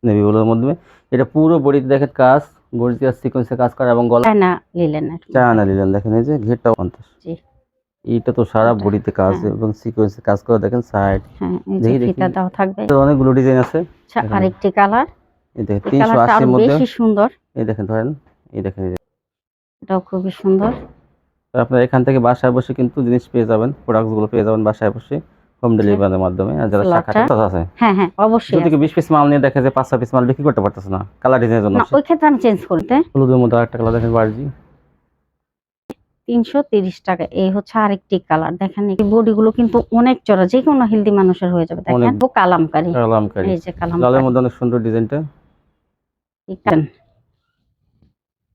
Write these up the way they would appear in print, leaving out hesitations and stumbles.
Navy ব্লুর মধ্যে। এটা পুরো বডিতে দেখেন কাজ, গর্জিয়াস সিকোয়েন্সে কাজ করা এবং গলা চায়না লিলেনের চায়না লিলেন দেখেন, এই যে ঘেরটাও 50। জি, এইটা তো সারা এটা বডিতে কাজ হ্যাঁ, এবং সিকোয়েন্সে কাজ করা দেখেন সাইড। হ্যাঁ, এই যে দেখি দেখি ফিতা দেওয়া থাকবে। তো অনেকগুলো ডিজাইন আছে আচ্ছা, এখানে। আরেকটি কালার, এই দেখেন এই কালারটা 380 আরো এর মধ্যে। বেশি সুন্দর। এই দেখেন ধরেন, এই দেখেন, এই যে এটাও খুবই সুন্দর। তো আপনারা এখান থেকে বাসায় বসে কিন্তু জিনিস পেয়ে যাবেন, প্রোডাক্টসগুলো পেয়ে যাবেন বাসায় বসে হোম আচ্ছা, ডেলিভারির মাধ্যমে। আর যারা মশলাটা শাখাটা আছে, হ্যাঁ, হ্যাঁ, অবশ্যই যদি আছে। 20 পিস মাল নিয়ে দেখে যে 5-6 পিস মাল বিক্রি করতে পারতেছে না কালার ডিজাইনের জন্য, না, ওই ক্ষেত্রে আমি চেঞ্জ করতে হলুদের মধ্যে আরেকটা কালার দেখেন বার্জি 330 টাকা। এই হচ্ছে আরেকটি কালার, দেখেন এই বডিগুলো কিন্তু অনেক চড়া, যে কোনো হেলদি মানুষের হয়ে যাবে। অনেক দেখেন ও কালামকারী, কালামকারী, এই যে লালের কালামকারী মধ্যে অনেক সুন্দর ডিজাইনটা।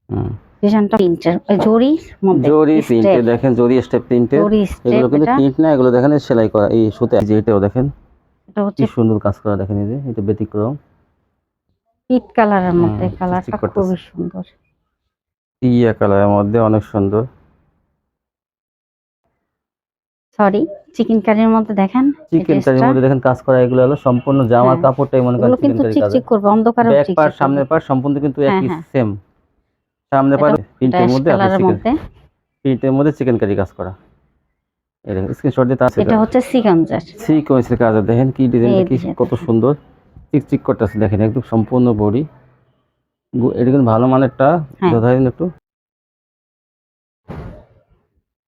হুম, ডিজাইনটা প্রিন্টের জরির মধ্যে জরি প্রিন্টে স্টেপ, দেখেন, জরি স্টেপ প্রিন্টের। জরি এগুলো স্টেপ। কিন্তু এটা প্রিন্ট না, এগুলো দেখেন সেলাই করা এই সুতে। এই যে এটাও দেখেন এটা কি হচ্ছে সুন্দর কাজ করা, দেখেন এই যে এটা ব্যতিক্রম। পিট কালারের মধ্যে, চিকচিক কালারটা করতেছে, খুবই সুন্দর। টিয়া কালারের মধ্যে অনেক সুন্দর। সরি, চিকেন কারির মধ্যে দেখেন এই চিকেন কারির ড্রেসটা। মধ্যে দেখেন কাজ করা, এগুলো হলো সম্পূর্ণ জামার হ্যাঁ, কাপড়টাই মনে করেন এগুলো চিকেন কিন্তু কারি কাজে। চিকচিক করবে, অন্ধকারেও ব্যাক পার্ট চিকচিক করবে। সামনের পার্ট সম্পূর্ণ কিন্তু হ্যাঁ, একই হ্যাঁ, সেম। সামনের এটা পার্ট প্রিন্টের ড্যাশ মধ্যে আপনি কালারের চিকেন মধ্যে। প্রিন্টের মধ্যে চিকেন কারি কাজ করা। এই দেখেন স্ক্রিনশট দিয়ে তার এটা হচ্ছে সিকঞ্জার। সিকোয়েন্সের কাজে দেখেন কি ডিজাইনটা এই কি দিকে কত দেখেন। সুন্দর চিকচিক করতেছে, দেখেন একদম সম্পূর্ণ বডি। এটা কিন্তু ভালো মানেরটা, হ্যাঁ, ধরেন একটু।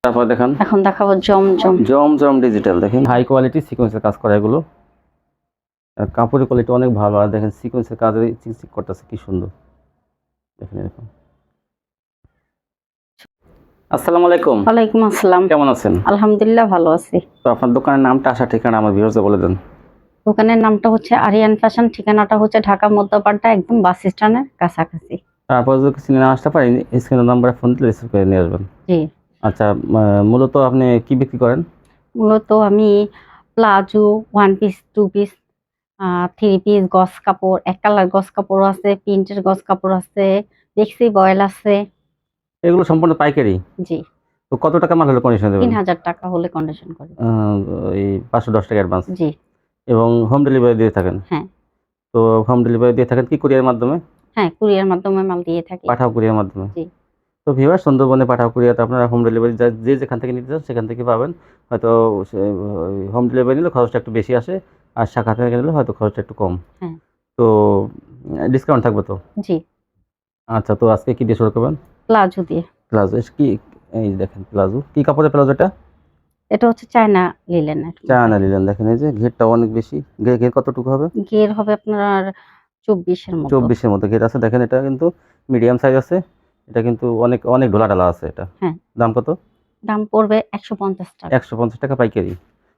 তারপর দেখেন এখন দেখাবো জমজম। জমজম ডিজিটাল, দেখেন হাই কোয়ালিটি সিকোয়েন্সের কাজ করা এগুলো। আর কাপড়ের কোয়ালিটি অনেক ভালো, আর দেখেন সিকোয়েন্সের কাজে চিকচিক করতেছে কি সুন্দর, দেখেন এরকম। আসসালামু আলাইকুম। ওয়ালাইকুম আসসালাম। কেমন আছেন? আলহামদুলিল্লাহ, ভালো আছি। তো আপনার দোকানের নামটা, আসা ঠিকানা আমার ভিউয়ার্সদের বলে দেন। দোকানের নামটা হচ্ছে আরিয়ান ফ্যাশন, ঠিকানাটা হচ্ছে ঢাকা মধ্যপাড়া, একদম বাস স্ট্যান্ডের কাছাকাছি। তারপর যদি চিনে না আসতে পারেন, স্ক্রিনের নাম্বারে ফোন দিলে রিসিভ করে নিয়ে আসবেন। জি, আচ্ছা, মূলত আপনি কি বিক্রি করেন? মূলত আমি palazzo, one piece, two piece, three piece, গস কাপড়, এক কালার গস কাপড় আছে, প্রিন্টের গস কাপড় আছে, বেক্সি বয়েল আছে। এগুলো সম্পূর্ণ পাইকারি। জি, তো কত টাকা মাল হলে কন্ডিশন দেবেন? 3000 টাকা হলে কন্ডিশন করি। আহ, এই 510 টাকা অ্যাডভান্স জি, এবং হোম ডেলিভারি দিয়ে থাকেন। হ্যাঁ, তো হোম ডেলিভারি দিয়ে থাকেন কি কুরিয়ার মাধ্যমে? হ্যাঁ, কুরিয়ার মাধ্যমে মাল দিয়ে থাকি। পাঠাও কুরিয়ার মাধ্যমে। জি, তো ভিউয়ার সুন্দরবনে পাঠাও কুরিয়াতে আপনারা হোম ডেলিভারি যে যেখান থেকে নিতে চান সেখান থেকে পাবেন। হয়তো হোম ডেলিভারি নিলে খরচটা একটু বেশি আসে, আর শাখা থেকে নিলে হয়তো খরচটা একটু কম। হ্যাঁ, তো ডিসকাউন্ট থাকবে তো? জি, আচ্ছা, তো আজকে কি দিয়ে শুরু করবেন? প্লাজো দিয়ে। প্লাজো কি? এই দেখেন প্লাজো কি কাপড়ের প্লাজো এটা? এটা হচ্ছে চায়না লিলেনের মধ্যে। চায়না লিলেন দেখেন, এই যে ঘেরটা অনেক বেশি। ঘের কতটুকু হবে? ঘের হবে আপনার 24-এর মতো। 24-এর মতো ঘের আছে দেখেন। এটা কিন্তু মিডিয়াম সাইজ আছে। এটা কিন্তু অনেক অনেক ঢোলা ঢালা আছে এটা। হ্যাঁ, দাম কত? দাম পড়বে 150 টাকা। 150 টাকা পাইকারি।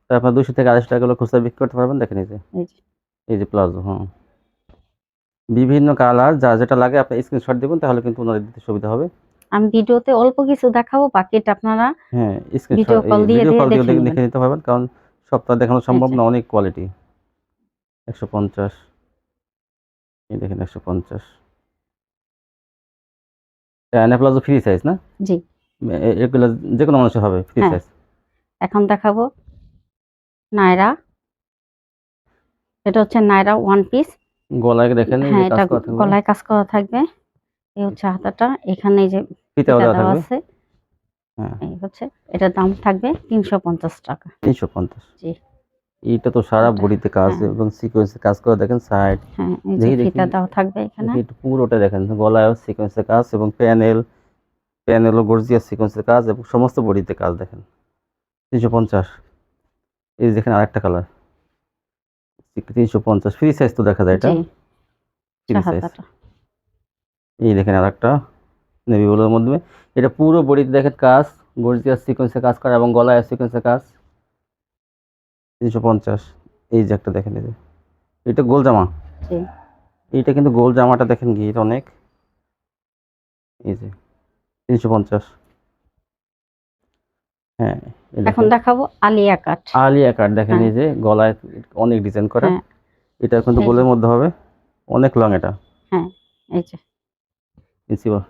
তো আপনার 200 থেকে 250 টাকা করে খুচরা বিক্রি করতে পারবেন। দেখেন এই যে, এই যে, এই যে প্লাজো, হ্যাঁ, বিভিন্ন কালার যা যেটা লাগে আপনি স্ক্রিনশট দিবেন, তাহলে কিন্তু ওনাদের দিতে সুবিধা হবে। আমি ভিডিওতে অল্প কিছু দেখাবো, বাকিটা আপনারা হ্যাঁ, স্ক্রিনশট ভিডিও এই কল দিয়ে ভিডিও দিয়ে কল দিয়ে দেখে নেবেন। দেখে নিতে পারবেন, কারণ সবটা দেখানো সম্ভব আচ্ছা, না, অনেক কোয়ালিটি। 150, এই দেখেন 150। চায়না প্লাজো ফ্রি সাইজ না? জি, এগুলো যে কোনো মানুষের হবে ফ্রি হ্যাঁ, সাইজ। এখন দেখাবো নায়রা। এটা হচ্ছে নায়রা ওয়ান পিস। গলায় দেখেন এই যে হ্যাঁ, কাজ এটা করা থাকবে, গলায় কাজ করা থাকবে। এই হচ্ছে হাতাটা, এখানে এই যে ফিতাও ফিতা দেওয়া দেওয়া থাকবে। আছে। হ্যাঁ, এই হচ্ছে, এটার দাম থাকবে 350 টাকা। 350। জি, এইটা তো সারা এটা বডিতে কাজ হ্যাঁ, এবং সিকোয়েন্সের কাজ করা দেখেন সাইড। হ্যাঁ, এই যে দেখি দেখি ফিতা দেওয়া থাকবে এখানে। দেখি একটু পুরোটা দেখেন, গলায় সিকোয়েন্সের কাজ এবং প্যানেলও গর্জিয়াস সিকোয়েন্সের কাজ এবং সমস্ত বডিতে কাজ দেখেন। 350। এই যে দেখেন আরেকটা কালার, 350 ফ্রি সাইজ তো দেখা যায় এটা, জি, ফ্রি সাইজ। হাতাটা এই দেখেন আরেকটা নেভি ব্লুর মধ্যে। এটা পুরো বডিতে দেখেন কাজ, গর্জিয়াস সিকোয়েন্সের কাজ করা এবং গলায় সিকোয়েন্সের কাজ। 350। এই যে একটা দেখেন, এই যে এটা গোল জামা। জি, এইটা কিন্তু গোল জামাটা দেখেন ঘির অনেক। এই যে 350। হ্যাঁ, এই এখন দেখেন দেখাবো আলিয়া কাট। আলিয়া কাট দেখেন, হ্যাঁ, এই যে গলায় অনেক ডিজাইন করা। হ্যাঁ, এটা কিন্তু এই যে, গোলের মধ্যে হবে, অনেক লং এটা। হ্যাঁ, এই যে, প্রিন্সিপাল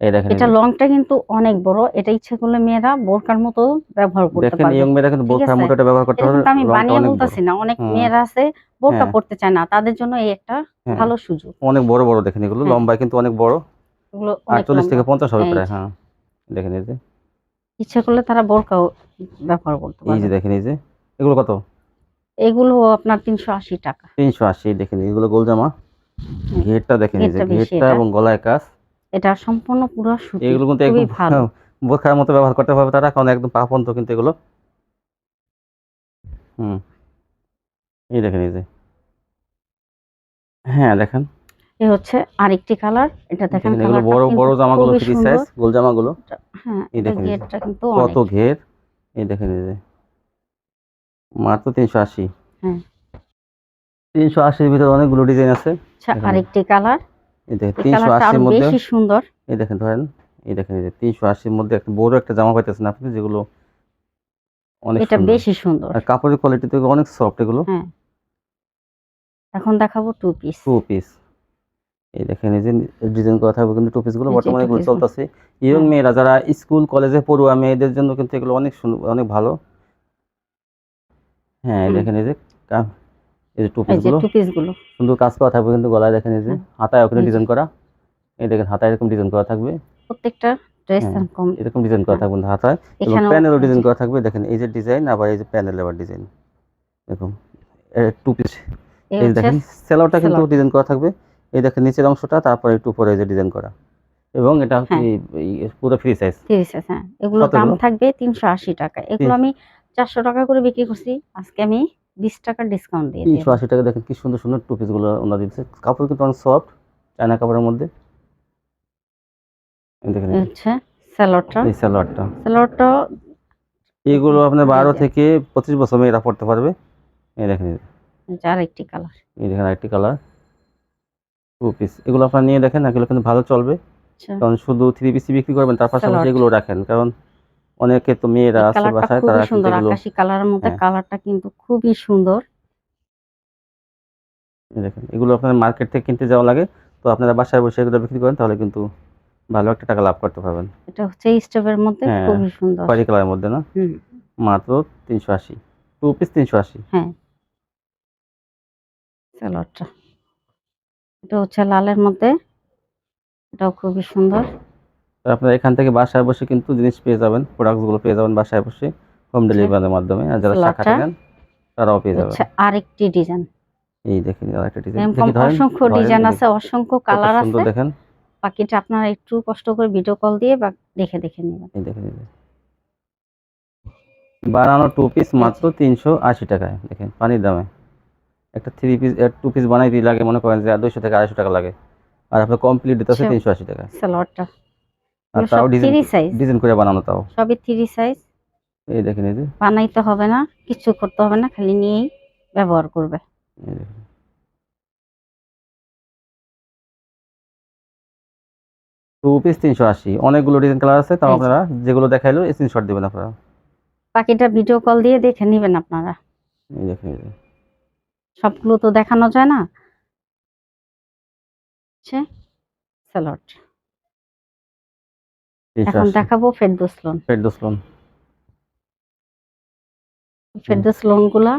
এই দেখেন, এই এটা যে লংটা কিন্তু অনেক বড়, এটা ইচ্ছে করলে মেয়েরা বোরকার মতো ব্যবহার করতে দেখেন পারবে। ইয়ং মেয়েরা কিন্তু ঠিক বোরখার আছে, মতো এটা ব্যবহার করতে এটা পারবে, কিন্তু আমি লংটা বানিয়ে অনেক বড়। বলতেছি না, অনেক হুম, মেয়েরা আছে বোরকা হ্যাঁ, পড়তে চায় না, তাদের জন্য এই একটা হ্যাঁ, ভালো সুযোগ। অনেক বড় বড় দেখেন, এগুলো হ্যাঁ, লম্বায় কিন্তু অনেক বড়, এগুলো অনেক 48 লম্বা। থেকে 50 হবে এই প্রায়। যে হ্যাঁ, দেখেন এই যে, ইচ্ছে করলে তারা বোরকাও ব্যবহার করতে এই যে পারবে। দেখেন এই যে, এগুলো কত? এগুলো আপনার 380 টাকা। 380। দেখেন এগুলো গোল জামা, হুম, ঘেরটা দেখেন, এই যে ঘেরটা বেশি ঘেরটা এটা। এবং গলায় কাজ। এটা সম্পূর্ণ পুরো সুতির, এগুলো কিন্তু খুবই একদম ভালো। বোরখার মতো ব্যবহার করতে পারবে তারা, কারণ একদম পা পর্যন্ত কিন্তু এগুলো। হুম, এই দেখেন এই যে, হ্যাঁ দেখেন, এ হচ্ছে আরেকটি কালার, এটা দেখেন দেখেন এগুলো কালারটা বড় কিন্তু বড় জামাগুলো খুবই ফ্রি সাইজ সুন্দর। গোল জামাগুলো। হ্যাঁ, এই এটা দেখেন এই যে, ঘেরটা কিন্তু কত অনেক। ঘের, এই দেখেন এই যে, মাত্র 380। হ্যাঁ, 380-র ভিতরে অনেকগুলো ডিজাইন আছে। আচ্ছা দেখেন আরেকটি কালার, এই দেখেন এই কালারটা 380-র আরো মধ্যে, বেশি সুন্দর। এই দেখেন ধরেন, এই দেখেন এই যে 380-র মধ্যে একটা বড় একটা জামা পাইতেছেন আপনি, যেগুলো অনেক এটা সুন্দর। বেশি সুন্দর। আর কাপড়ের কোয়ালিটি তো অনেক সফট এগুলো। হ্যাঁ, এখন দেখাবো টু পিস। টু পিস, এই দেখেন এই যে ডিজাইন করা থাকবে কিন্তু টু পিসগুলো এই যে বর্তমানে টু এগুলো পিস গুলো। চলতেছে। ইয়ং হ্যাঁ, মেয়েরা যারা স্কুল কলেজে পড়ুয়া মেয়েদের জন্য কিন্তু এগুলো অনেক সুন্দর, অনেক ভালো। হ্যাঁ, এই হুম, দেখেন এই যে এই যে টু এই যে পিসগুলো টু পিস গুলো। সুন্দর কাজ করা থাকবে কিন্তু গলায়, দেখেন এই যে হ্যাঁ, হাতায় ওখানে এই যে ডিজাইন করা। এই দেখেন হাতায় এরকম ডিজাইন করা থাকবে। প্রত্যেকটা ড্রেস হ্যাঁ, কম। এরকম ডিজাইন করা হ্যাঁ, থাকবে কিন্তু হাতায়, এবং এখানেও প্যানেলও এই ডিজাইন যে করা থাকবে। দেখেন এই যে ডিজাইন, আবার এই যে প্যানেল আবার ডিজাইন, এরকম টু পিস। এই এই যে হচ্ছে দেখেন সেলোয়ারটা কিন্তু স্যালোয়ারটা। ডিজাইন করা থাকবে। এই দেখেন নিচের অংশটা, তারপরে একটু উপরে এই যে ডিজাইন করা, এবং এটা হ্যাঁ, পুরো ফ্রি সাইজ। 30 হ্যাঁ, এগুলোর কত দাম এগুলো? থাকবে 380 টাকা। এগুলো আমি 400 টাকা করে বিক্রি করছি, আজকে আমি 20 টাকা ডিসকাউন্ট দিয়ে দিয়ে দেবো। 380 টাকা। দেখেন কি সুন্দর সুন্দর টু পিসগুলো ওনারা দিচ্ছে, কাপড় কিন্তু অনেক সফট, চায়না কাপড়ের মধ্যে। এই দেখেন এই এই যে, হচ্ছে স্যালোয়ারটা। এই সালোয়ারটা, স্যালোয়ারটা এগুলো আপনার এই 12 যে, থেকে 25 বছর মেয়েরা পড়তে পারবে। এই দেখেন এই যে, এই যে আরেকটি কালার। এই দেখেন আরেকটি কালার, টু পিস। এগুলো আপনার নিয়ে দেখেন, এগুলো কিন্তু ভালো চলবে, আচ্ছা, কারণ শুধু থ্রি পিসই বিক্রি করবেন তার পাশাপাশি স্যালোয়ারটা। এগুলো রাখেন, কারণ অনেকে তো মেয়েরা এই আছে কালারটা বাসায়, তারা খুবই কিন্তু সুন্দর, এগুলো। আকাশি কালারের মধ্যে হ্যাঁ, কালারটা কিন্তু খুবই সুন্দর। এই দেখেন এগুলো আপনার মার্কেট থেকে কিনতে যাওয়া লাগে, তো আপনারা বাসায় বসে এগুলো বিক্রি করেন, তাহলে কিন্তু ভালো একটা টাকা লাভ করতে পারবেন। এটা হচ্ছে স্টোভের মধ্যে হ্যাঁ, খুবই সুন্দর। খয়েরি কালারের মধ্যে না, হুম, মাত্র 380, টু পিস 380। হ্যাঁ, স্যালোয়ারটা এটা হচ্ছে লালের মধ্যে, এটাও খুবই সুন্দর। তো আপনারা এখান থেকে বাসায় বসে কিন্তু জিনিস পেয়ে যাবেন, প্রোডাক্টসগুলো পেয়ে যাবেন বাসায় বসে, হোম হচ্ছে ডেলিভারির মাধ্যমে। আর যারা স্যালোয়ারটা, শাখাতে নেন তারাও পেয়ে যাবেন। হচ্ছে আরেকটি ডিজাইন। এই দেখেন আরেকটা ডিজাইন, এরকম দেখি ধরেন, অসংখ্য ধরেন ডিজাইন এই আছে, দেখেন অসংখ্য কত কালার সুন্দর আছে। দেখেন। বাকিটা আপনারা একটু কষ্ট করে ভিডিও কল দিয়ে বা দেখে দেখে নেবেন। এই দেখেন এই যে, বানানো টু পিস এই মাত্র যে 380 টাকায়, দেখেন পানির দামে। একটা থ্রি পিস টু পিস বানাইতে লাগে মনে করেন যে 200 থেকে 250 টাকা লাগে, আর আপনার কমপ্লিট দিতেছে হচ্ছে 380 টাকায়। সালোয়ারটা, আর এগুলো তাও সব ডিজাইন, থ্রি সাইজ, ডিজাইন করে বানানো তাও। সবই থ্রি সাইজ। এই দেখেন এই যে, বানাইতে হবে না, কিছু করতে হবে না, খালি নিয়েই ব্যবহার করবে। এই দেখেন টু পিস 380, অনেকগুলো ডিজাইন কালার আছে, তাও এই যে আপনারা যেগুলো দেখাইলো স্ক্রিনশট দিবেন আপনারা। বাকিটা ভিডিও কল দিয়ে দেখে নেবেন আপনারা, এই দেখেন এই যে, সবগুলো তো দেখানো যায় না। হচ্ছে সালোয়ার। এখন 380 দেখাবো ফেরদৌস লোন। ফেরদৌস লোন। হুম, ফেরদৌস লোন গুলা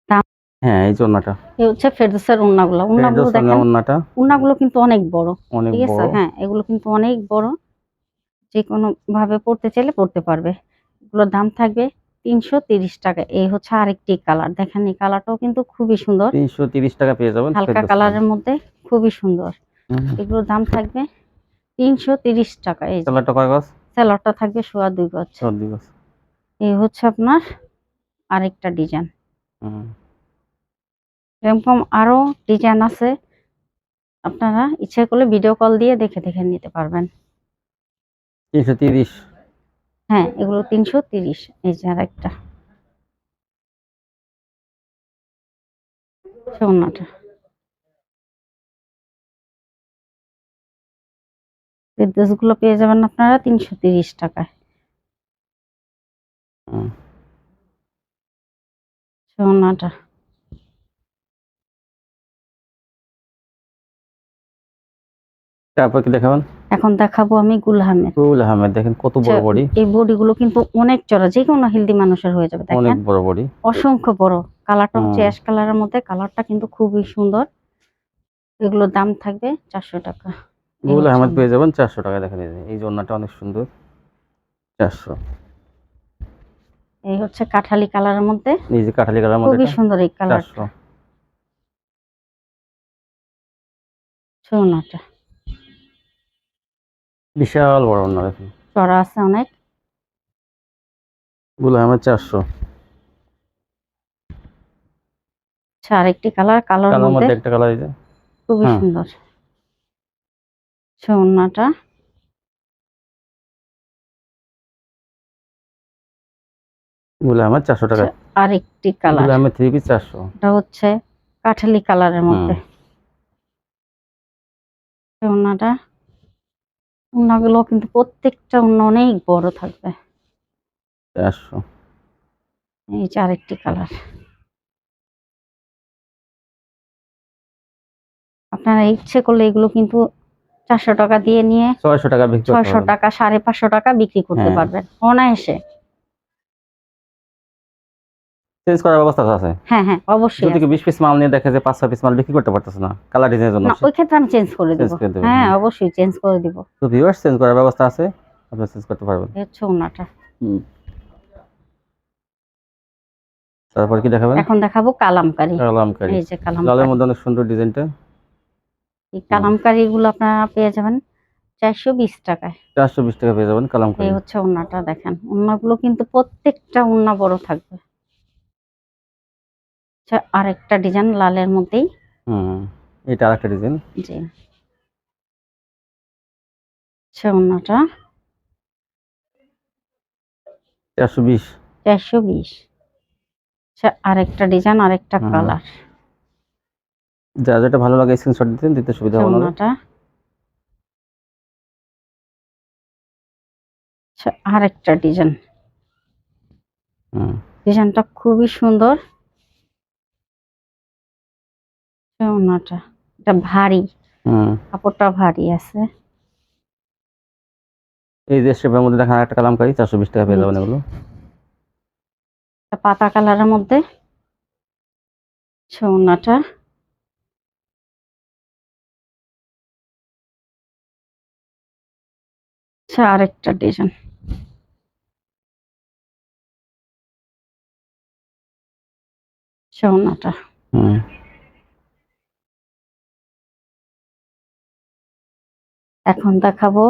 দাম, হ্যাঁ এই যে ওন্নাটা, এই হচ্ছে ফেরদৌসের উন্নাগুলো, উন্নাগুলো ফেরদৌস লোনের দেখেন, ওন্নাটা উন্নাগুলো কিন্তু অনেক বড়। অনেক ঠিক আছে, বড়। হ্যাঁ, এগুলো কিন্তু অনেক বড়, যে কোনো ভাবে পড়তে চাইলে পড়তে পারবে। এগুলোর দাম থাকবে 330 টাকা। এই হচ্ছে আরেকটি কালার, দেখেন এই কালারটাও কিন্তু খুবই সুন্দর, 330 টাকা পেয়ে যাবেন হালকা ফেরদৌস লোন। কালারের মধ্যে খুবই সুন্দর। হুম, এগুলোর দাম থাকবে 330 টাকা। এই যে কালারটা কয় গজ? স্যালোয়ারটা থাকবে 2.5 গজ। সর্দি গজ। এই হচ্ছে আপনার আরেকটা ডিজাইন। হুম, এরকম আরো ডিজাইন আছে, আপনারা ইচ্ছে করলে ভিডিও কল দিয়ে দেখে দেখে নিতে পারবেন। 330। হ্যাঁ, এগুলো 330। এই যে আরেকটা সোনাটা, এই ড্রেসগুলো পেয়ে যাবেন আপনারা 330 টাকায়। হুম, সোনাটা তারপর কি দেখাবেন? এখন দেখাবো আমি গুল আহমেদ। ফুল আহমেদ দেখেন কত বড় আচ্ছা, বডি, এই বডিগুলো কিন্তু অনেক চড়া, যে কোনো হেলদি মানুষের হয়ে যাবে। অনেক দেখেন বড় বডি। অসংখ্য বড়। কালারটা হচ্ছে হুম অ্যাশ কালারের মধ্যে, কালারটা কিন্তু খুবই সুন্দর। এগুলোর দাম থাকবে 400 টাকা। এই ফুল হচ্ছে আহমেদ ওড়না। পেয়ে যাবেন 400 টাকা। দেখেন এই যে ওড়নাটা অনেক সুন্দর, 400। এই হচ্ছে কাঠালি কালারের মধ্যে, এই যে কাঠালি কালার মধ্যে খুবই এটা সুন্দর এই 400। কালারটা। ওড়নাটা বিশাল বড় ওড়না দেখেন, চড়া আছে অনেক। ফুল আহমেদ 400। আচ্ছা, আরেকটি কালার, কালোর কালার মধ্যে মধ্যে একটা কালার এই যে। খুবই হ্যাঁ, সুন্দর। ওড়নাটা ফুল আহমেদ 400 টাকা। আচ্ছা, আরেকটি ফুল কালার, আহমেদ 3 পিস 400। এটা হচ্ছে কাঠালি কালারের হুম মধ্যে। ওড়নাটা, ওড়নাগুলো কিন্তু প্রত্যেকটা ওড়না অনেক বড় থাকবে। 400। এই যে আরেকটি কালার। আপনারা ইচ্ছে করলে এগুলো কিন্তু 400 টাকা দিয়ে নিয়ে 600 টাকা বিক্রি করতে 600 পারবেন। টাকা 550 টাকা বিক্রি করতে হ্যাঁ, পারবেন অনায়াসে। চেঞ্জ করার ব্যবস্থা তো আছে। হ্যাঁ হ্যাঁ, অবশ্যই যদি আছে। কেউ 20 পিস মাল নিয়ে দেখে যে 5-6 পিস মাল বিক্রি করতে পারতেছে না কালার ডিজাইনের জন্য, না, ওই ক্ষেত্রে আমি চেঞ্জ করে চেঞ্জ দিব। করে দেবেন। হ্যাঁ, হ্যাঁ, অবশ্যই চেঞ্জ করে দিব। তো ভিউয়ার্স চেঞ্জ করার ব্যবস্থা আছে, আপনি চেঞ্জ করতে পারবেন। এই হচ্ছে ওড়নাটা। হুম। তারপর কি দেখাবেন? এখন দেখাবো কালামকারী। কালামকারী। এই যে লালের কালামকারী, মধ্যে অনেক সুন্দর ডিজাইনটা। এই কালামকারী গুলো আপনারা পেয়ে যাবেন 420 টাকায়। 420 টাকা পেয়ে যাবেন এই কালামকারী। হচ্ছে ওড়নাটা, দেখেন ওড়নাগুলো কিন্তু প্রত্যেকটা ওড়না বড় থাকবে। আচ্ছা, আরেকটা ডিজাইন লালের মধ্যেই। হুম, এটা আরেকটা ডিজাইন। জি, আচ্ছা ওড়নাটা 420। 420। আচ্ছা, আরেকটা ডিজাইন, আরেকটা হুম, কালার। যা যেটা ভালো লাগে স্ক্রিনশট দিতে সুবিধা আচ্ছা হবে না। ওড়নাটা, আচ্ছা আরেকটা ডিজাইন। হুম ডিজাইনটা খুবই সুন্দর। আচ্ছা, ওড়নাটা এটা ভারী, হুম। কাপড়টা ভারী আছে। এই যে শেপের মধ্যে দেখেন আরেকটা কালামকারী, 420 টাকা পেয়ে যাবেন নিচে এগুলো। একটা পাতা কালারের মধ্যে। আচ্ছা, ওড়নাটা, আচ্ছা আরেকটা ডিজাইন। আচ্ছা, ওড়নাটা। হুম, এখন দেখাবো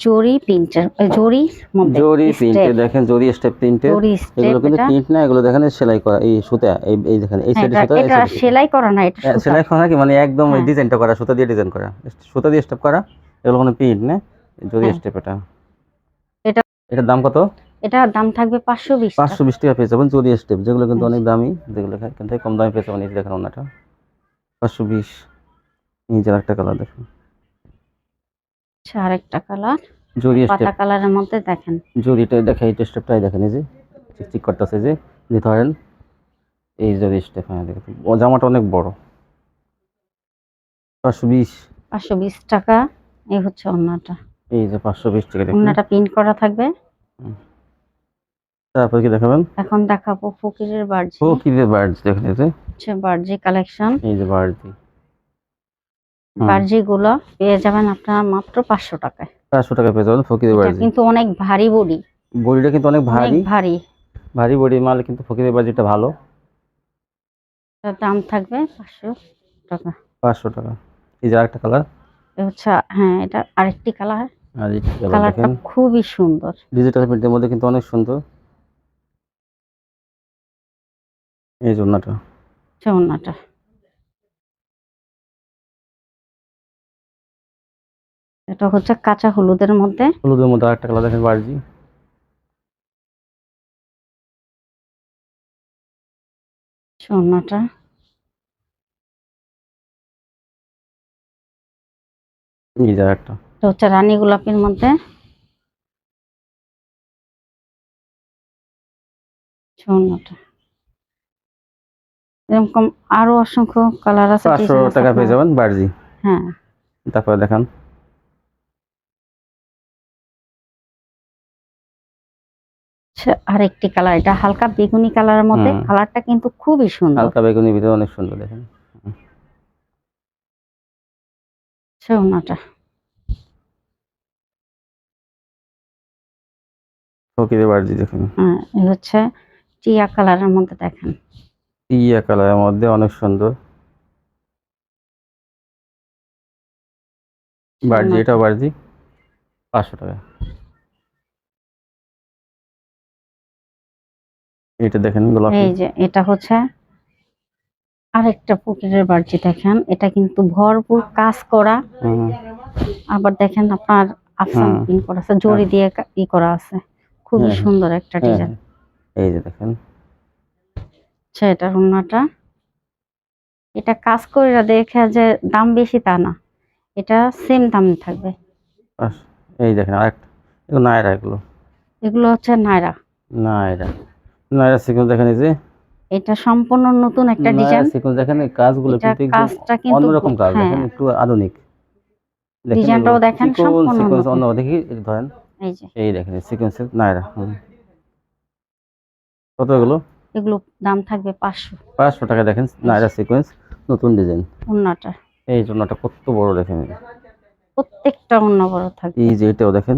জরি প্রিন্টের, জরির মধ্যে জরি প্রিন্টে স্টেপ। দেখেন, জরি স্টেপ প্রিন্টের। জরি এগুলো স্টেপ কিন্তু এটা। প্রিন্ট না, এগুলো দেখেন সেলাই করা, এই সুতা, এই দেখেন এই হ্যাঁ, সাইডে এটা সুতা, এই এটা সাইডে সুতা। সেলাই করা না, এটা সুতা। সেলাই করা কি মানে একদম হ্যাঁ ডিজাইনটা করা, সুতা দিয়ে ডিজাইন করা, সুতা দিয়ে স্টেপ করা। এগুলো কোনো প্রিন্ট না, জরি হ্যাঁ, স্টেপ এটা। এটা এটার দাম কত? এটার দাম থাকবে 520 টাকা। 520 টাকা পেয়ে যাবেন জরি স্টেপ, যেগুলো কিন্তু হ্যাঁ, অনেক দামি, যেগুলো এখান থেকে কম দামে পেয়ে যাবেন। এই যে দেখেন ওনাটা 520। নিজের একটা কালার দেখুন, আচ্ছা আরেকটা কালার, জরি পাতা স্টেপ। কালারের মধ্যে দেখেন। জরিটা দেখে, এই স্টেপটাই দেখেন, এই যে চিকচিক করতেছে যে, যে ধরেন এই জরি স্টেপ। হ্যাঁ দেখেন ও জামাটা অনেক বড়, 520। 520 টাকা। এই হচ্ছে ওড়নাটা। এই যে 520 টাকা দেখুন। ওড়নাটা প্রিন্ট করা থাকবে। হুম। তারপর কি দেখাবেন? এখন দেখাবো ফকিরের বার্জি। ও কি যে বার্ডস দেখেন, এই যে, হচ্ছে বার্জি কালেকশন। এই যে বার্ডস। হুম, বার্জি গুলো পেয়ে যাবেন আপনারা মাত্র 500 টাকায়। 500 টাকা পেয়ে যাবেন ফকিরের এটা বার্জি। কিন্তু অনেক ভারী বডি, বডিটা কিন্তু অনেক অনেক ভারী, ভারী। ভারী বডি মাল, কিন্তু ফকিরের বার্জিটা ভালো। এটার দাম থাকবে 500 টাকা। 500 টাকা। এই যে আরেকটা কালার, এ হচ্ছে, হ্যাঁ এটা আরেকটি কালার। আর এই কালার কালারটা দেখেন, খুবই সুন্দর। ডিজিটাল প্রিন্টের মধ্যে কিন্তু অনেক সুন্দর। এই জন্যটা আচ্ছা, ওড়নাটা, এটা হচ্ছে কাঁচা হলুদের মধ্যে। হলুদের মধ্যে আরেকটা কালার দেখেন বার্জি। আচ্ছা, ওড়নাটা, এই যে আরেকটা। এটা হচ্ছে রানী গোলাপির মধ্যে। আচ্ছা, ওড়নাটা, এরকম আরো অসংখ্য কালার আছে, 500 ডিজাইন আছে টাকা পেয়ে আপনারা। যাবেন বার্জি। হ্যাঁ, তারপরে দেখান। আরেকটি কালার, এটা হালকা বেগুনি কালারের মধ্যে, হুম। কালারটা কিন্তু খুবই সুন্দর। হালকা বেগুনি ভিতরে অনেক সুন্দর দেখেন। ওড়নাটা, ফকিরের বাড়ি দেখেন। এই হচ্ছে টিয়া কালারের মধ্যে দেখেন। ইয়া কালারের মধ্যে অনেক সুন্দর। বার্জি, ওড়নাটা, এটাও বার্জি, 500 টাকা। এটা দেখেন গোলাপি। এই যে এটা হচ্ছে আরেকটা পকেটের বার্জি দেখেন, এটা কিন্তু ভরপুর কাজ করা। হুম আবার দেখেন আপনার আফসান হুম। প্রিন্ট করা আছে, জরি দিয়ে ই করা আছে, খুবই হ্যাঁ হ্যাঁ সুন্দর একটা হ্যাঁ ডিজাইন। হ্যাঁ। এই যে দেখেন। এটার ওড়নাটা, এটা কাজ করে দেখে যে দাম বেশি তা না, এটা সেম দাম থাকবে। আস, এই দেখেন আরেকটা, এগুলো নায়রা, এগুলো এগুলো হচ্ছে নায়রা। নায়রা। নায়রা সিকোয়েন্স দেখেন, এই যে এটা সম্পূর্ণ নতুন একটা নায়রা ডিজাইন। সিকোয়েন্স দেখেন, এই কাজগুলো এটা কিন্তু একদম কাজটা কিন্তু অন্যরকম কাজ হ্যাঁ, দেখেন, একটু আধুনিক দেখেন। এগুলো ডিজাইনটাও দেখেন চিকন সম্পূর্ণ সিকোয়েন্স নতুন। অন্য দেখি, এই ধরেন, এই যে এই দেখেন সিকোয়েন্সের নায়রা। কত এগুলো? এগুলো দাম থাকবে 500। 500 টাকা দেখেন, এই যে নায়রা সিকোয়েন্স, নতুন ডিজাইন। ওড়নাটা, এই জন্যটা কত বড় দেখেন। প্রত্যেকটা ওড়না বড় থাকবে। এই যে এটাও দেখেন,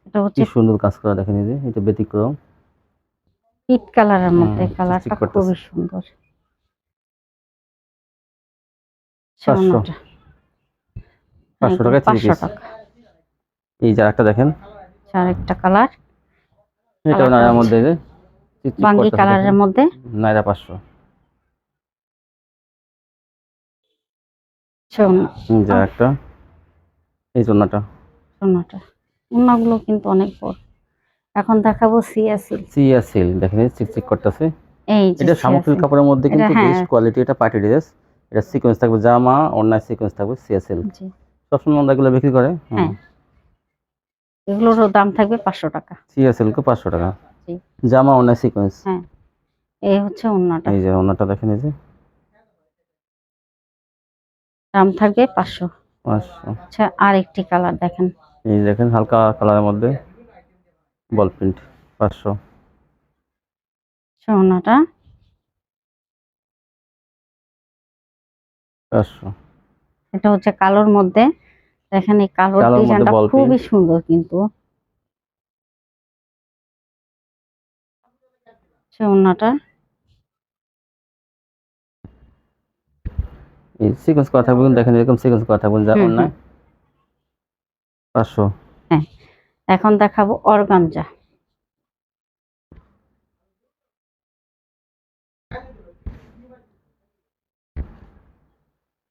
এটা কি হচ্ছে সুন্দর কাজ করা দেখেন, এই যে এটা ব্যতিক্রম। পিট কালারের মধ্যে, চিকচিক কালারটা করতেছে। খুবই সুন্দর। 500, ওড়নাটা, 500 এগুলো টাকায় 3 500 পিস। টাকা। এই যে আরেকটা দেখেন, আরেকটা কালার, এটাও কালারটা নায়রার হচ্ছে মধ্যে, এই যে চিকচিক বাঙ্গি করতেছে দেখেন, কালারের মধ্যে। নায়রা 500। এই যে একটা, এই জন্যটা ওড়নাটা, ওড়নাগুলো কিন্তু অনেক বড়। এখন দেখাবো সিয়াসিল। সিয়া সিল দেখেন, এই চিকচিক করতেছে। এই যে এটা সামগ্রিক সিয়াসিল, কাপড়ের মধ্যে এটা কিন্তু হ্যাঁ, বেস্ট কোয়ালিটি, এটা পার্টি ড্রেস। এটা সিকোয়েন্স থাকবে, জামা অন্যায় সিকোয়েন্স থাকবে, সিয়া সিল। জি সবসময় আমরা এগুলো বিক্রি করে। হ্যাঁ, এগুলোরও দাম থাকবে 500 টাকা। সিয়া সিল্ক 500 টাকা, জি জামা অন্যায় সিকোয়েন্স। হ্যাঁ, এই হচ্ছে ওড়নাটা, এই যে ওনাটা দেখেন, এই যে দাম থাকবে 500। 500। আচ্ছা আরেকটি কালার দেখেন, এই যে দেখেন হালকা কালারের মধ্যে বল প্রিন্ট, 500। ওড়নাটা, 500। এটা হচ্ছে কালোর মধ্যে দেখেন, এই কালোর কালোর মধ্যে ডিজাইনটা বল খুবই প্রিন্ট। সুন্দর কিন্তু। ওড়নাটা, এই সিকোয়েন্স করা থাকবে কিন্তু দেখেন, এরকম সিকোয়েন্স করা থাকবে, যা হুম হুম অন্যায় 500। হ্যাঁ, এখন দেখাবো অর্গানজা।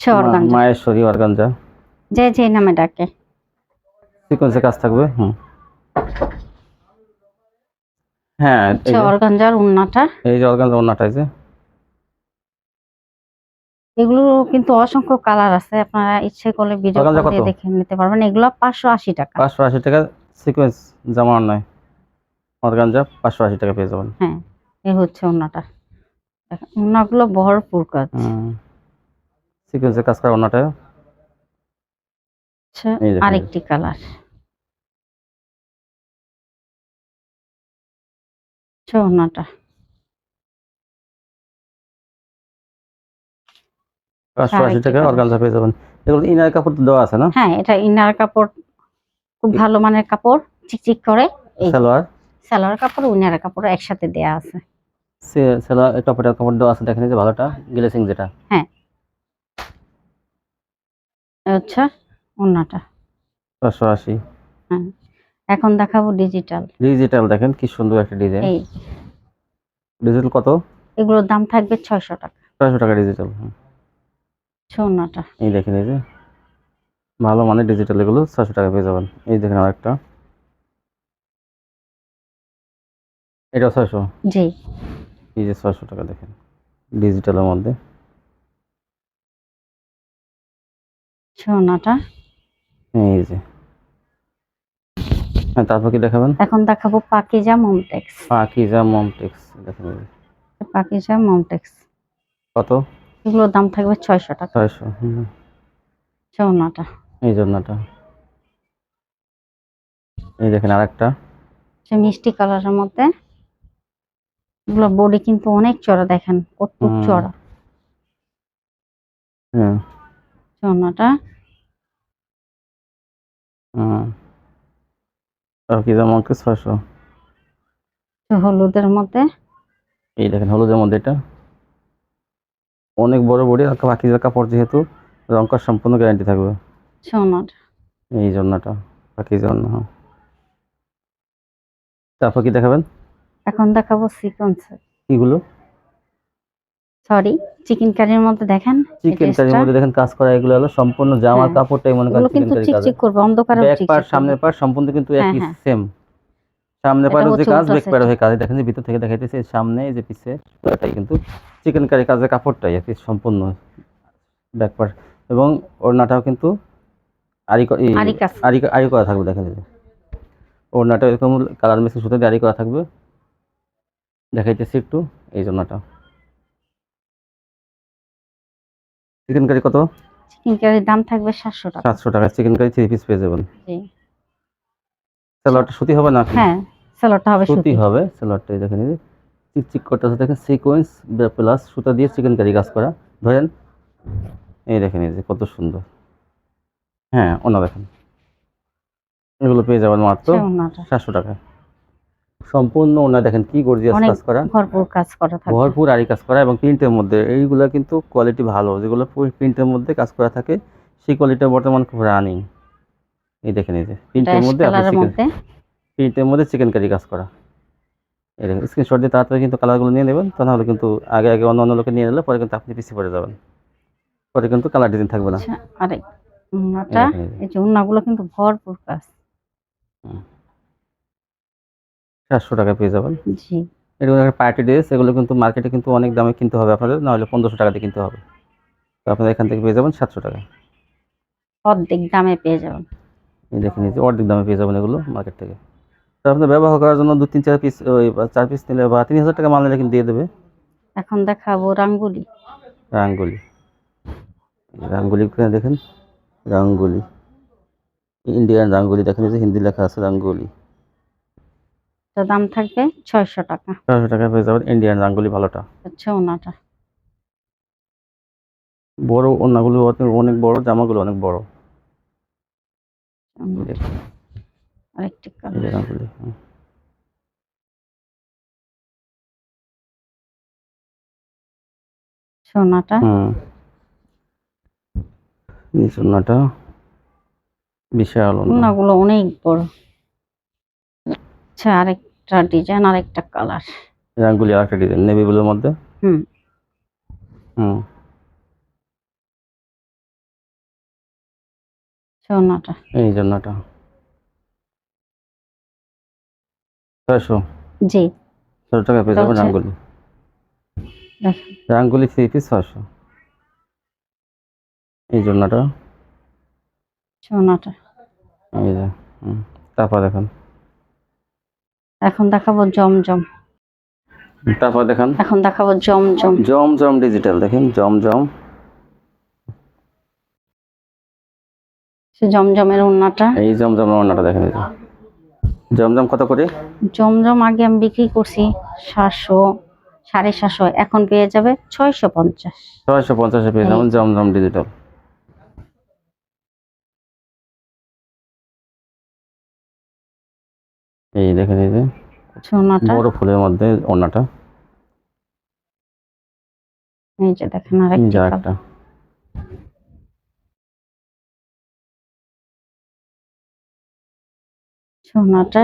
অর্গানজা, মায়েশ্বরী অর্গানজা, যে যে নামে ডাকে। সিকোয়েন্সের কাজ থাকবে। হ্যাঁ, এই যে অর্গানজার ওড়নাটা, এই যে অর্গানজা ওন্নাটা, এই যে এগুলো কিন্তু অসংখ্য কালার আছে, আপনারা ইচ্ছে করলে ভিডিও অর্গানজা কল কত? দিয়ে দেখে নিতে পারবেন। এগুলো 580 টাকা। 580 টাকা সিকোয়েন্স, জামা অন্যায় অর্গানজা 580 টাকা পেয়ে যাবেন। হ্যাঁ, এই হচ্ছে ওড়নাটা দেখেন, ওড়নাগুলো ভরপুর কাজ। সিকোয়েন্সের কাজ করা ওন্নাটা। এই দেখেন, আরেকটি কালার, ওড়নাটা 580 আরেকটি টাকা কালার। অর্গানজা পেয়ে যাবেন। এগুলো ইনার কাপড় তো দেওয়া আছে না? হ্যাঁ, এটা ইনার কাপড়, খুব ভালো মানের কাপড়, চিকচিক করে। এই যে সালোয়ার, সালোয়ার কাপড়, ইনার কাপড় একসাথে দেয়া আছে। সালোয়ার টপের কাপড় দেওয়া আছে দেখেন, এই যে ভালোটা গ্লেসিং যেটা। হ্যাঁ, এই হচ্ছে ওড়নাটা। 580। হ্যাঁ, এখন দেখাবো ডিজিটাল। ডিজিটাল দেখেন কি সুন্দর একটা ডিজাইন। এই ডিজিটাল কত? এগুলোর দাম থাকবে 600 টাকা। 600 টাকা ডিজিটাল। ওড়নাটা, এই দেখেন, এই যে ভালো মানের ডিজিটাল, এগুলো 600 টাকা পেয়ে যাবেন। এই দেখেন আরেকটা, এটাও 600। জি এই যে 600 টাকা দেখেন ডিজিটালের মধ্যে। ওড়নাটা। এই যে, হ্যাঁ তারপর কি দেখাবেন? এখন দেখাবো পাকিজা মমটেক্স। পাকিজা মমটেক্স দেখেন, এই যে পাকিজা মমটেক্স, কত? এগুলোর দাম থাকবে 600 টাকা। 600। ওড়নাটা, এই জন্যটা, এই দেখেন আরেকটা। সে মিষ্টি কালারের মধ্যে, এগুলো বডি কিন্তু অনেক চড়া, দেখেন কত হুম। চড়া হ্যাঁ। ওড়নাটা। হুম। আর কি যেমন 600। হলুদের মধ্যে, এই দেখেন হলুদের মধ্যে এটা অনেক বড় বডি, আর পাকিজার কাপড় যেহেতু রং কস সম্পূর্ণ গ্যারান্টি থাকবে। ওড়নাটা। এই জন্যটা পাকিজা ওড়না। হ্যাঁ। তারপর কি দেখাবেন? এখন দেখাবো সিকোয়েন্সের, কিগুলো? সরি, চিকেন কারির মধ্যে দেখেন এই চিকেন কারির ড্রেসটা। মধ্যে দেখেন কাজ করা, এগুলো হলো সম্পূর্ণ জামার হ্যাঁ, কাপড়টাই মনে করেন এগুলো চিকেন কিন্তু কারি কাজ। চিকচিক করবে, অন্ধকারেও ব্যাক পার্ট চিকচিক করবে। সামনের পার্ট সম্পূর্ণ কিন্তু হ্যাঁ একই হ্যাঁ, সেম। সামনে এটা পার্টও যে হচ্ছে কাজ, উল্টা ব্যাক সেট। পার্টও হয়ে কাজ। দেখেন যে ভিতর থেকে দেখাইতেছে সামনে, এই যে পিছে পুরোটাই কিন্তু চিকেন কারি কাজের কাপড়টাই আর কি সম্পূর্ণ ব্যাক পার্ট। এবং ওড়নাটাও কিন্তু আরি কাজ। আরি করা থাকবে। দেখেন এই যে ওড়নাটা এরকম কালার মিক্স সুতো দিয়ে আরি করা থাকবে। দেখাইতেছি একটু এই জন্যটা। চিকেন কারি কত? চিকেন কারির দাম থাকবে 700 টাকা। 700 টাকা চিকেন কারি 3 পিস পেয়ে যাবেন। জি। সালোয়ারটা সুতি হবে নাকি? হ্যাঁ, সালোয়ারটা হবে সুতি সুতি। হবে সালোয়ারটাই। দেখেন এই যে চিকচিক করতেছে, দেখেন সিকোয়েন্স প্লাস সুতা দিয়ে চিকেন কারি কাজ করা। ধরেন এই দেখেন এই যে কত সুন্দর। হ্যাঁ অন্য দেখেন, এগুলো পেয়ে যাবেন মাত্র ওড়নাটা 700 টাকায়। সম্পূর্ণ ওনা দেখেন কি গর্জিয়াস অনেক কাজ করা, ভরপুর কাজ করা থাকবে। ভরপুর আরি কাজ করা এবং প্রিন্টের মধ্যে। এইগুলা কিন্তু কোয়ালিটি ভালো, যেগুলো প্রিন্টের মধ্যে কাজ করা থাকে সেই কোয়ালিটিটা বর্তমান খুব রানিং। এই দেখেন এই যে এটা প্রিন্টের অ্যাশ মধ্যে আপনি কালারের চিকেন, মধ্যে। প্রিন্টের মধ্যে চিকেন কারি কাজ করা। এই দেখেন স্ক্রিনশট দিয়ে তাড়াতাড়ি কিন্তু কালারগুলো নিয়ে নেবেন, তা নাহলে কিন্তু আগে আগে অন্য অন্য লোকে নিয়ে নিলে পরে কিন্তু আপনি পিছিয়ে পড়ে যাবেন, পরে কিন্তু কালার ডিজাইন থাকবে না। আচ্ছা, আরেক এই ওড়নাটা, দেখেন এই যে এই যে ওড়নাগুলো কিন্তু ভরপুর কাজ। 700 টাকায় পেয়ে যাবেন। জি। এগুলো একটা পার্টি ড্রেস, এগুলো কিন্তু মার্কেটে কিন্তু অনেক দামে কিনতে হবে আপনাদের, নাহলে 1500 টাকা দিয়ে কিনতে হবে। তো আপনারা এখান থেকে পেয়ে যাবেন 700 টাকায়। অর্ধেক দামে পেয়ে যাবেন। এই দেখেন এই যে অর্ধেক দামে পেয়ে যাবেন এগুলো মার্কেট থেকে। তো আপনার ব্যবহার করার জন্য 2 3 4 পিস, ওই 4 পিস নিলে বা 3000 টাকা মাল নিলে কিন্তু দিয়ে দেবে। এখন দেখাবো রাঙ্গুলি। রাঙ্গুলি, রাঙ্গুলি দেখেন, রাঙ্গুলি ইন্ডিয়ান রাঙ্গুলি দেখেন, এই যে হিন্দি লেখা আছে রাঙ্গুলি। এটার দাম থাকবে 600 টাকা। 600 টাকায় পেয়ে যাবেন ইন্ডিয়ান রাঙ্গুলি ভালোটা। হচ্ছে ওড়নাটা। বড় ওড়নাগুলো অনেক বড়, জামাগুলো অনেক বড়। এই ওড়নাটা। দেখেন আরেকটি এই যে কালার। রাঙ্গুলি। সোনাটা। হুম। এই ওড়নাটা বিশাল ওড়না। ওড়নাগুলো অনেক বড়। আচ্ছা, আরেকটা ডিজাইন, আরেকটা কালার। রাঙ্গুলি আরেকটা ডিজাইন নেভি ব্লুর মধ্যে। হুম। হুম। সোনাটা। এই জন্যটা 600। জি। 600 টাকায় পেয়ে এটা যাবেন হচ্ছে, রাঙ্গুলি। দেখেন রাঙ্গুলি 3 পিস 600। এই জন্যটা। সোনাটা। এই যে হুম। তারপর দেখেন, এখন দেখাবো জমজম। তারপর দেখেন এখন দেখাবো জমজম। জমজম ডিজিটাল। দেখেন জমজম, সে জমজমের ওড়নাটা। এই জমজম ওড়নাটা দেখেন এই যে জমজম কত করে? জমজম আগে আমি বিক্রি করছি 700, 750, এখন পেয়ে যাবে 650। 650-এ পেয়ে এই যাবেন যে জমজম ডিজিটাল। এই দেখেন এই যে সোনাটা। বড় ফুলের মধ্যে ওড়নাটা। এই যে দেখেন এই আরেকটি যে কালার। একটা সোনাটা।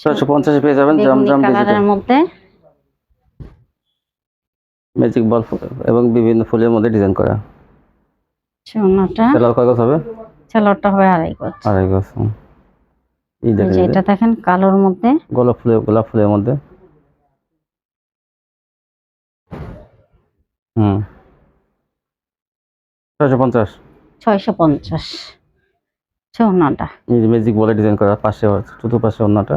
650-এ পেয়ে যাবেন বেগুনি জমজম ডিজিটাল। কালারের মধ্যে। ম্যাজিক বল এবং বিভিন্ন ফুলের মধ্যে ডিজাইন করা। সোনাটা। সেলার কয় গজ হবে? সালোয়ারটা হবে 2.5 গজ। 2.5 গজ। এই এই দেখেন যে এই যে এটা দেখেন কালোর মধ্যে। গোলাপ ফুলের মধ্যে। হুম। 650। 650 সোনাটা। এই যে ম্যাজিক বলে ডিজাইন করা, পাশে চতুর্পাশে ওড়নাটা।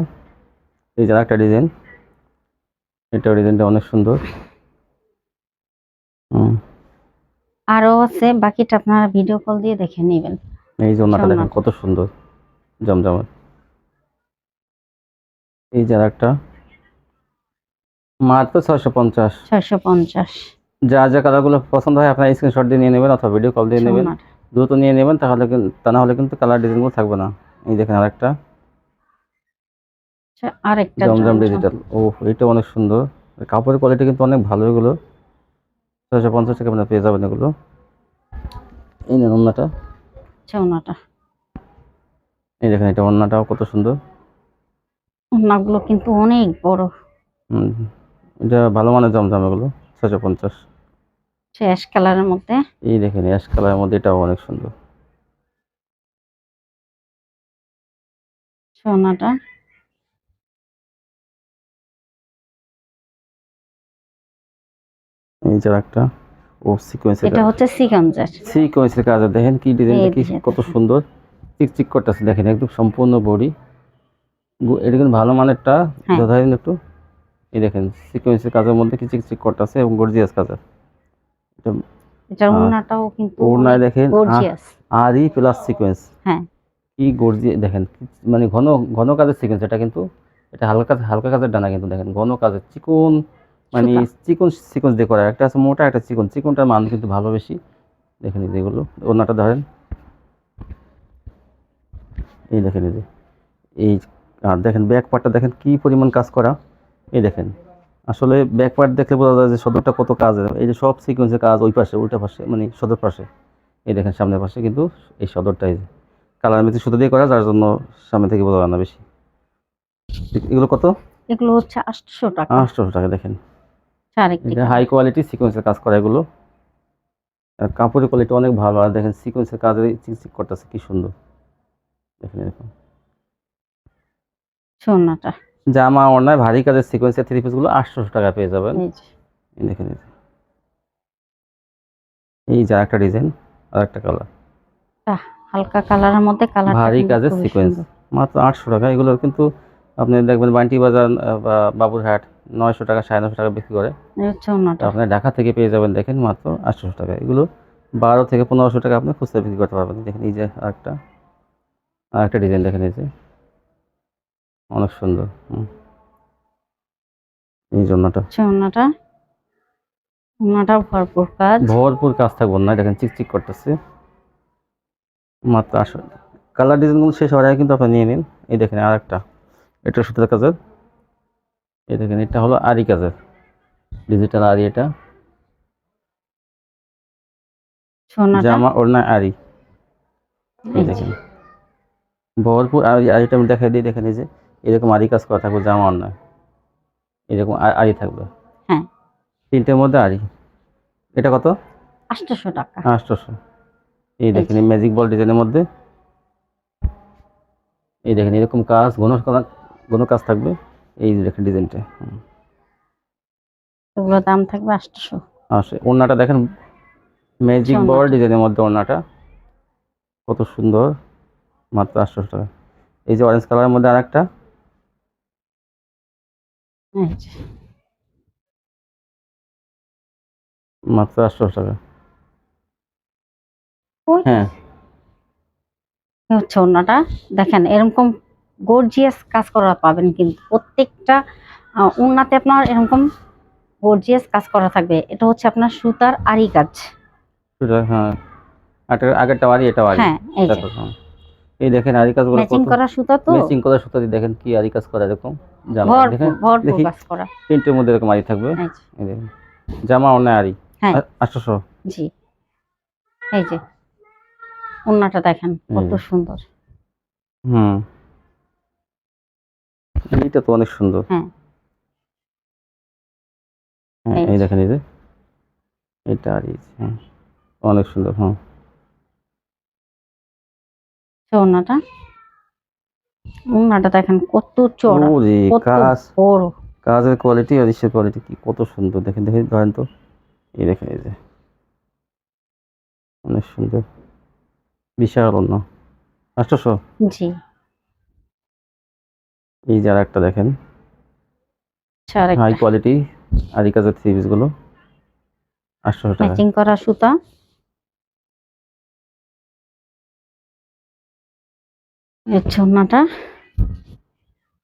এই যে একটা ডিজাইন, এটা ডিজাইনটা অনেক সুন্দর। হুম, আরো আছে, বাকিটা আপনারা ভিডিও কল দিয়ে দেখে নেবেন। এই যে ওড়নাটা দেখেন ওড়নাটা কত সুন্দর জমজমের। এই যে একটা মাত্র 650। 650। যা যা কালারগুলো পছন্দ হয় আপনার স্ক্রিনশট দিয়ে নিয়ে নেবেন অথবা ভিডিও কল দিয়ে নেবেন, ওড়নাটা দ্রুত নিয়ে নেবেন, তাহলে তা না হলে কিন্তু কালার ডিজাইনগুলো থাকবে না। এই দেখেন আরেকটা আরেকটা জমজম জমজম। ডিজিটাল, ও এটা অনেক সুন্দর। কাপড়ের কোয়ালিটি কিন্তু অনেক ভালো, এগুলো 650 টাকা আপনার পেয়ে যাবেন এগুলো। এই নেন ওড়নাটা, ওড়নাটা এই দেখেন এটা ওড়নাটাও কত সুন্দর। ওড়নাগুলো কিন্তু অনেক বড়। হুম, এটা ভালো মানের জমজম এগুলো 650। অ্যাশ কালারের মধ্যে এই দেখেন অ্যাশ কালারের মধ্যে এটাও অনেক সুন্দর। ওড়নাটা। এই যে একটা ও সিকোয়েন্সের এটা কাজ, হচ্ছে সিকঞ্জার। সিকোয়েন্সের কাজ দেখেন কি ডিজাইনটা এই কি দিকে কত দেখেন। সুন্দর, চিকচিক করতেছে দেখেন একদম সম্পূর্ণ বডি। এটা কিন্তু ভালো মানেরটা, হ্যাঁ, ধরেন একটু। এই দেখেন সিকোয়েন্সের কাজের মধ্যে কি চিকচিক করতেছে এবং গর্জিয়াস কাজের। এটা এটার আর ওড়নাটাও কিন্তু ওড়নায় অনেক দেখেন গর্জিয়াস। আরই প্লাস সিকোয়েন্স, হ্যাঁ, কি গর্জি দেখেন মানে ঘন ঘন কাজের সিকোয়েন্স এটা কিন্তু। এটা হালকা হালকা কাজের ডানা কিন্তু দেখেন ঘন কাজের চিকন, মানে সুতা। চিকন সিকোয়েন্স দিয়ে করা, একটা আছে মোটা একটা চিকন, চিকনটার মান কিন্তু ভালো বেশি। দেখেন এই যেগুলো ওড়নাটা ধরেন, এই দেখেন এই যে এই, আর দেখেন ব্যাক পার্টটা দেখেন কি পরিমাণ কাজ করা। এই দেখেন আসলে ব্যাক পার্ট দেখলে বোঝা যায় যে সদরটা কত কাজের। এই যে সব সিকোয়েন্সের কাজ ওই পাশে উল্টা পাশে মানে সদর পাশে। এই দেখেন সামনের পাশে কিন্তু এই সদরটাই কালার মেথি সুতো দিয়ে করা, যার জন্য সামনে থেকে বোঝা যায় না বেশি। এগুলো কত? এগুলো হচ্ছে 800 টাকা। 800 টাকা। দেখেন আরেকটি এটা হাই কালার। কোয়ালিটি সিকোয়েন্সের কাজ করা এগুলো, আর কাপড়ের কোয়ালিটি অনেক ভালো। আর দেখেন সিকোয়েন্সের কাজের চিকচিক করতেছে কি সুন্দর। দেখেন এরকম ওড়নাটা জামা ওড়নায় ভারী কাজের সিকোয়েন্সের থ্রি পিসগুলো 800 টাকা পেয়ে যাবেন। এই যে এই দেখেন এই যে একটা ডিজাইন আর একটা কালার, আহ, হালকা কালারের মধ্যে কালারটা ভারী কিন্তু কাজের খুবই সিকোয়েন্স সুন্দর। মাত্র 800 টাকা। এগুলো কিন্তু আপনি দেখবেন বান্টি বাজার বা বাবুরহাট 900 টাকা 950 টাকা বিক্রি করে, এই হচ্ছে ওড়নাটা। আপনার ঢাকা থেকে পেয়ে যাবেন দেখেন মাত্র 800 টাকা। এগুলো 12 থেকে 1500 টাকা আপনি খুচরা বিক্রি করতে পারবেন। দেখেন এই যে আরেকটা ডিজাইন দেখেন এই যে অনেক সুন্দর। এই জন্যটা ওড়নাটা ওড়নাটাও ভরপুর কাজ। ভরপুর কাজ থাকবো না, দেখেন চিকচিক করতেছে মাত্র 800। কালার ডিজাইনগুলো শেষ হওয়ার আগে কিন্তু আপনি নিয়ে নিন। এই দেখেন আরেকটা, এটা সুতার কাজের। এই দেখেন এটা হলো আরি কাজের, ডিজিটাল আরি এটা, ওড়নাটা জামা ওড়না আরি। এই এই যে দেখেন ভরপুর আরিটা আমি দেখাই দিই। দেখেন এই যে এরকম আরি কাজ করা থাকবে জামা ওড়নায়, এরকম আরি থাকবে হ্যাঁ, তিনটের মধ্যে আরি। এটা কত? 800 টাকা। 800। এই এই দেখেন যে এই ম্যাজিক বল ডিজাইনের মধ্যে, এই দেখেন এরকম কাজ ঘন কাজ থাকবে। এই যে দেখেন ডিজাইনটা, এগুলোর দাম থাকবে 800। ওড়নাটা দেখেন ম্যাজিক বল ওড়নাটা ডিজাইনের মধ্যে ওড়নাটা কত সুন্দর, মাত্র 800 টাকা। এই যে অরেঞ্জ কালারের মধ্যে আরেকটা, এই যে মাত্র 800 টাকা। ওই হ্যাঁ এই হচ্ছে ওড়নাটা। দেখেন এরকম গর্জিয়াস কাজ করা পাবেন কিন্তু প্রত্যেকটা ওড়নাতে আপনার এরকম গর্জিয়াস কাজ করা থাকবে। এটা হচ্ছে আপনার সুতার আরি কাজ। সেটা হ্যাঁ, আগেরটা আরি এটা আরি। হ্যাঁ, এই যে দেখো হ্যাঁ। এই দেখেন আরি কাজগুলো ম্যাচিং কত করা সুতা তো ম্যাচিং করা সুতা দিয়ে দেখেন কি আরি কাজ করা এরকম জামা দেখেন। ভরপুর ভরপুর দেখি কাজ করা। প্রিন্টের মধ্যে এরকম আরি থাকবে। এই যে এই দেখেন জামা অন্য আরি হ্যাঁ, 800। জি এই যে ওড়নাটা দেখেন এই কত যে সুন্দর। হুম, এইটা তো অনেক সুন্দর। হ্যাঁ, হ্যাঁ এই এই যে দেখেন এই যে এটা আরি, হ্যাঁ অনেক সুন্দর। হ্যাঁ ওড়নাটা ওড়নাটা দেখেন কত চড়া, ওরে কত কাজ, বড়। কাজের কোয়ালিটি আর ইসের কোয়ালিটি কি কত সুন্দর। দেখেন দেখেন ধরেন তো, এই দেখেন এই যে অনেক সুন্দর, বিশাল অন্য 800। জি এই যে আর একটা দেখেন হাই আরেকটা কোয়ালিটি আরি কাজের থ্রি পিসগুলো 800 টাকা। ম্যাচিং করা সুতা। এই হচ্ছে ওড়নাটা।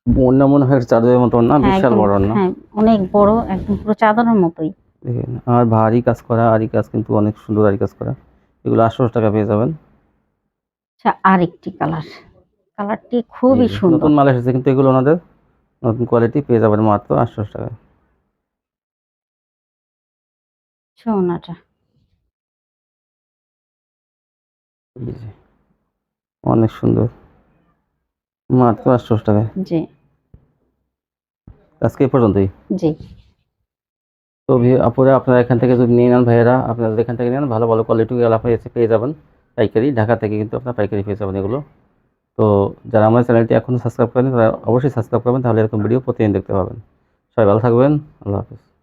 ওড়না মনে হয় চাদরের মতো ওড়না, হ্যাঁ বিশাল একদম, বড় ওড়না। হ্যাঁ অনেক বড়, একদম পুরো চাদরের মতোই। দেখেন, আর ভারী কাজ করা, আরি কাজ কিন্তু অনেক সুন্দর আরি কাজ করা। এগুলো 800 টাকা পেয়ে যাবেন। আচ্ছা, আরেকটি কালার, কালারটি এই খুবই যে সুন্দর। নতুন মাল এসেছে কিন্তু এগুলো ওনাদের নতুন কোয়ালিটি, পেয়ে যাবেন মাত্র 800 টাকায়। আচ্ছা, ওড়নাটা। এই যে অনেক সুন্দর, মাত্র 800 টাকায়। জি আজকে এই পর্যন্তই। জি। তো আপুরা, আপনারা এখান থেকে যদি নিয়ে নেন, ভাইয়েরা আপনাদের এখান থেকে নেন, ভালো ভালো কোয়ালিটি আপনি এসে পেয়ে যাবেন পাইকারি। ঢাকা থেকে কিন্তু আপনার পাইকারি পেয়ে যাবেন এগুলো। তো যারা আমার চ্যানেলটি এখনও সাবস্ক্রাইব করেন তারা অবশ্যই সাবস্ক্রাইব করবেন, তাহলে এরকম ভিডিও প্রতিদিন দেখতে পাবেন। সবাই ভালো থাকবেন। আল্লাহ হাফিজ।